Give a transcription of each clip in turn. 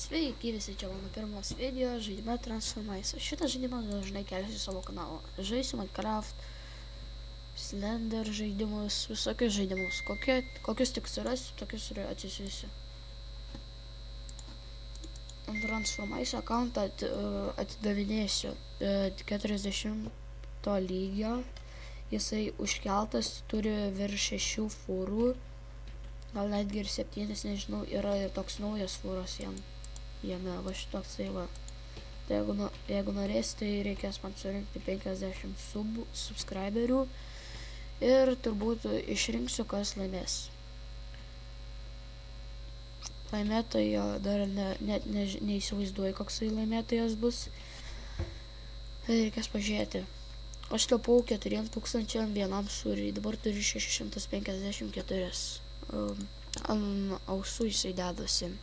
Sveiki visi, čia mano pirmas video žaidime Transformice. Šitą žaidimą dažnai kelsiu savo kanalą. Žaisiu Minecraft, Slender žaidimus, visokius žaidimus. Kokius tik surasiu, tokius ir atsisiųsiu. Transformice accountą atidavinėsiu 40 lygio. Jisai užkeltas, turi virš 6 fūrų. Gal netgi ir 7, nežinau, yra ir toks naujas fūras jame, va šitoksai va. Tai jeigu norės, tai reikės man surinkti 50 subscriberių ir turbūt išrinksiu, kas laimės. Laimėtojo dar net neįsivaizduoju, koksai laimėtojas bus. Tai reikės pažiūrėti. Aš taupau 4000 vienam sūriui, dabar turiu 654. Ant ausų jisai dedasi.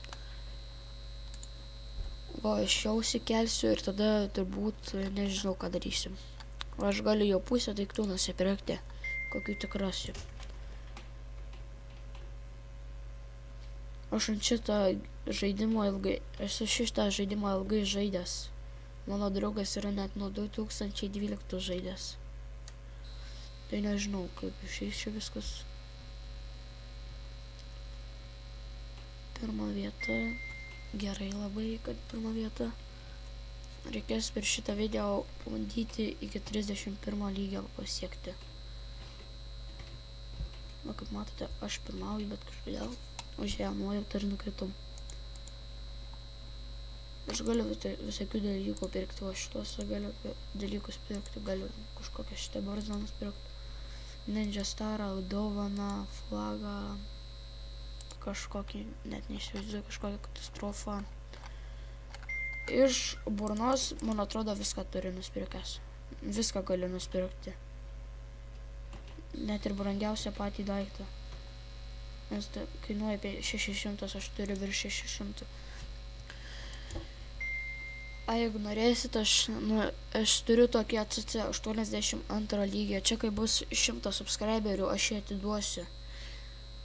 O aš jau užsikelsiu ir tada turbūt nežinau, ką darysiu. Aš galiu jau pusę daiktų nusipirkti, kokių tik rasiu. Aš ant šitą žaidimą ilgai žaidęs. Mano draugas yra net nuo 2012 žaidęs. Tai nežinau, kaip išeis čia viskas. Pirma vieta. Gerai labai, kad pirma vieta. Reikės per šitą video bandyti iki 31 lygio pasiekti. Na, kaip matote, aš pirmauju, bet kažkodėl užėmuoju ir nukritum. Aš galiu visokių dalykų pirkti, o šitos galiu dalykus pirkti, galiu kažkokią šitą barzdą nusipirkti. Ninja Starą, dovaną, flagą. Kažkokį, net neįsivaizduoju, kažkokią katastrofą. Iš burnos, man atrodo, viską turiu nusipirkęs. Viską galiu nusipirkti. Net ir brangiausią patį daiktą. Nes tai kainuoja apie 600, aš turiu virš 600. Jeigu norėsit, aš turiu tokį ACC 82 lygio. Čia kai bus 100 subscriberių, aš jį atiduosiu.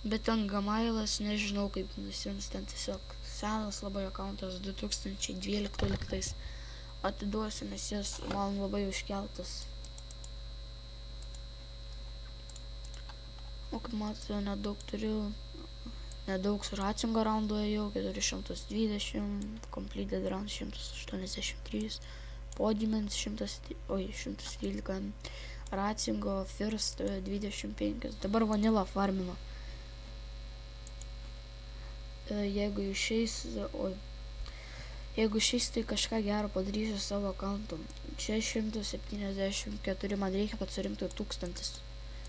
Bet ten Gamailas, nežinau kaip nusims, ten tiesiog senas labai accountas 2012 atiduosiu, nes jis man labai užkeltas. O kaip matote, nedaug su racingo raundu ėjau, 420, completed round 183, podimens 112, racingo first 25, dabar vanilla farmino. Jeigu išeis, tai kažką gero padarysiu savo accountu. Čia 174, man reikia, kad surinktų 1000.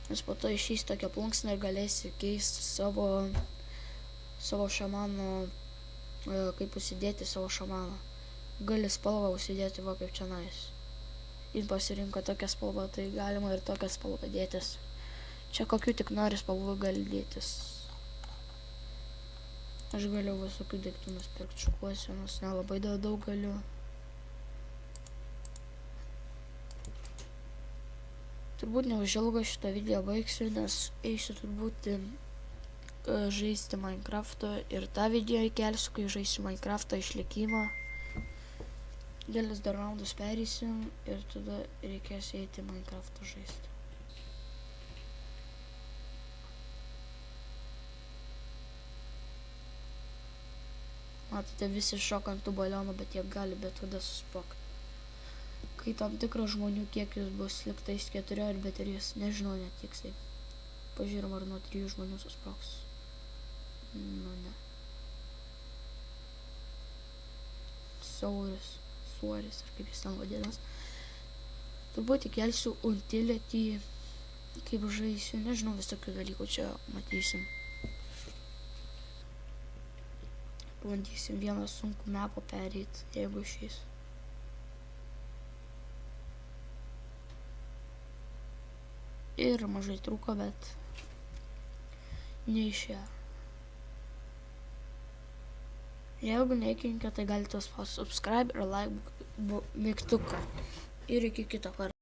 Nes po to išeis tokia plunksna ir galėsi keisti savo šamano, kaip užsidėti savo šamaną. Gali spalvą užsidėti, va kaip čia nais. Jis pasirinko tokią spalvą, tai galima ir tokią spalvą dėtis. Čia kokių tik nori spalvų gali dėtis. Aš galiu visokių daiktų nusipirkti šukuosenos, nelabai daug galiu. Turbūt neužilgo šitą video baigsiu, nes eisiu turbūt žaisti Minecraft'o ir tą video įkelsiu, kai žaisiu Minecraft'o išlikimą. Dėlis dar raundus pereisim ir tada reikės eiti Minecraft'o žaisti. Matote, visi šoka ant tų balionų, bet jie gali bet kada suspokti. Kai tam tikras žmonių kiekis bus liktais 4 ar 3, nežinau net tiksliai. Pažiūrim, ar nuo 3 žmonių susproks. Nu, ne. Suoris, ar kaip jis ten vadinas. Turbūt įkelsiu utility, kaip žaisiu, nežinau, visokių dalykų čia matysim. Bandysim vieną sunkų mapą pereit, jeigu išeis. Ir mažai trūko, bet neišėjo. Jeigu neįkinkė, tai galite spausti subscribe ir like mygtuką. Ir iki kito karto.